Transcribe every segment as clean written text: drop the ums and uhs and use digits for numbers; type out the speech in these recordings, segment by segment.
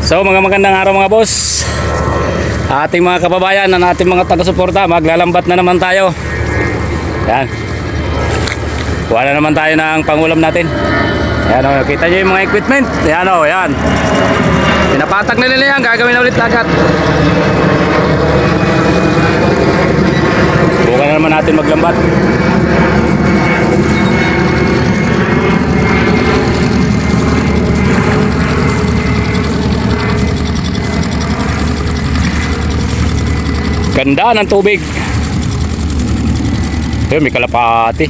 So magandang araw mga boss, ating mga kababayan, ang ating mga taga-suporta, maglalambat na naman tayo. Yan, kuha na naman tayo ng pangulam natin. Yan o, kita nyo yung mga equipment. Yan o, yan, pinapatag na nila yan, gagawin na ulit agad. Bukan na naman natin maglambat. Ganda ng tubig. Ayun, may kalapati.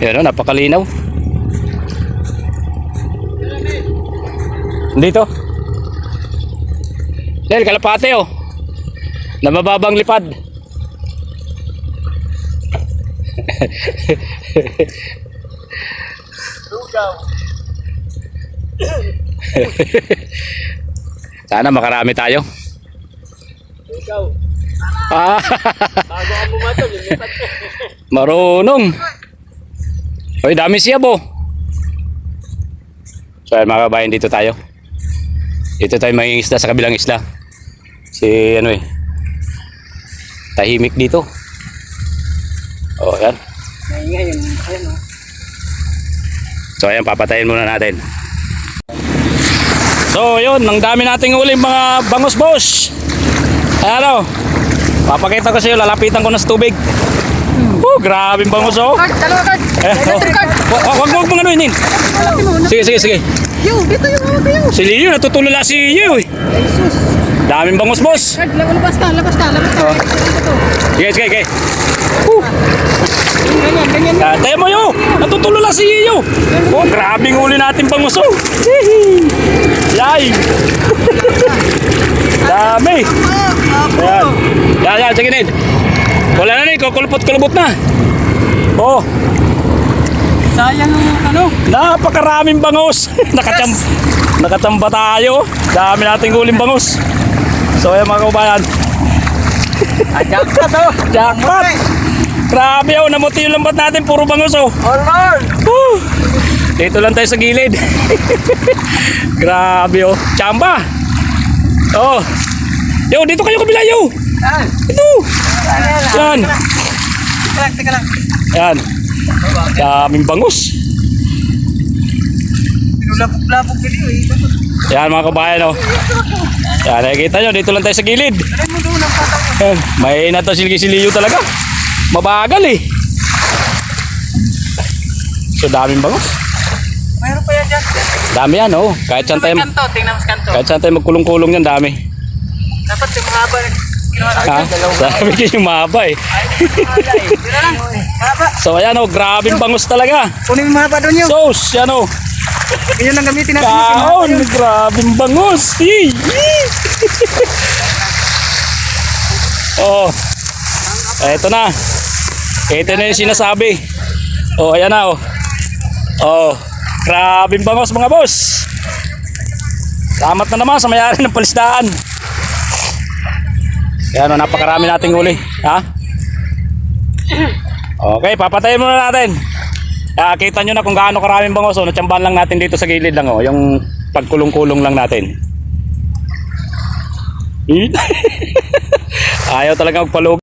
Ayan o, napakalinaw. Dito Del, kalapati o, nabababang lipad. Sana makarami tayo. Ikaw. Bago ang bumatog, lumipat. Marunong. Oy, dami siya bo. So ayun, mga kabayan, dito tayo. Dito tayo mangingisda sa kabilang isla. Si ano tahimik dito. Oh, yan. Maingay yun. Ayan o. So ayan, papatayin muna natin. So yun, ang dami nating uling mga bangus boss. Ano, papakita ko sa iyo, lalapitan ko na sa tubig. Grabing bangus oh. Dalawa card. Wag mga ano yun. Sige. Yo, dito yung mga kayo. Si Leo, natutulala si Leo eh. Jesus. Daming bangus boss. Card, labas ka. Sige. Ganyan. Tayo mo yo, natutulala si Leo. Oh, grabing uli natin bangus oh. Yay. Dami. Yan, sige din. Wala na rin, kukulubot na. Oh, Sayang yung ano. napakaraming bangus. Nakachamba tayo. Dami nating huling bangus. So ayan mga kabayan. Jackpot oh. Jackpot. Grabe oh, namuti yung lambat natin, puro bangus oh. Alright. Dito lang tayo sa gilid. Grabe oh, chamba. Oh. Yo, dito kayo kabila yo. Ito. Yan. Teka lang. Yan. Daming bangus. Pinulabog ka dito eh. Yan mga kabayan oh. Yan, nakikita nyo, dito lang tayo sa gilid. Try mo doon ang patang mo. Yan, may nato si Leo talaga. Mabagal eh. So daming bangus. Mayroon pa yan dyan. Dami yan oh. Kahit saan tayo, Kanto, tingnan mo sa kanto. kahit saan tayo magkulong-kulong yan, dami. Dapat yung mahaba. Ginawa Ha? Sabi ko yung mahaba eh. Dito lang. Mahaba. So ayan oh, grabing bangus talaga. Kunin mo mahaba doon yun. Sauce, yan oh. Yun lang gamitin natin. Kaon, grabing bangus. Yee! Oh. Eto na. Ito na yung sinasabi. Oh, ayan na oh. Oh, grabing bangus mga boss. Salamat na naman sa may-ari ng palisdaan. Yan oh, napakarami nating huli. Ha? Okay, papatayin muna natin. Kita nyo na kung gaano karaming bangus. Natsambahan lang natin dito sa gilid lang oh. Yung pagkulong-kulong lang natin. Ayaw talaga magpalug.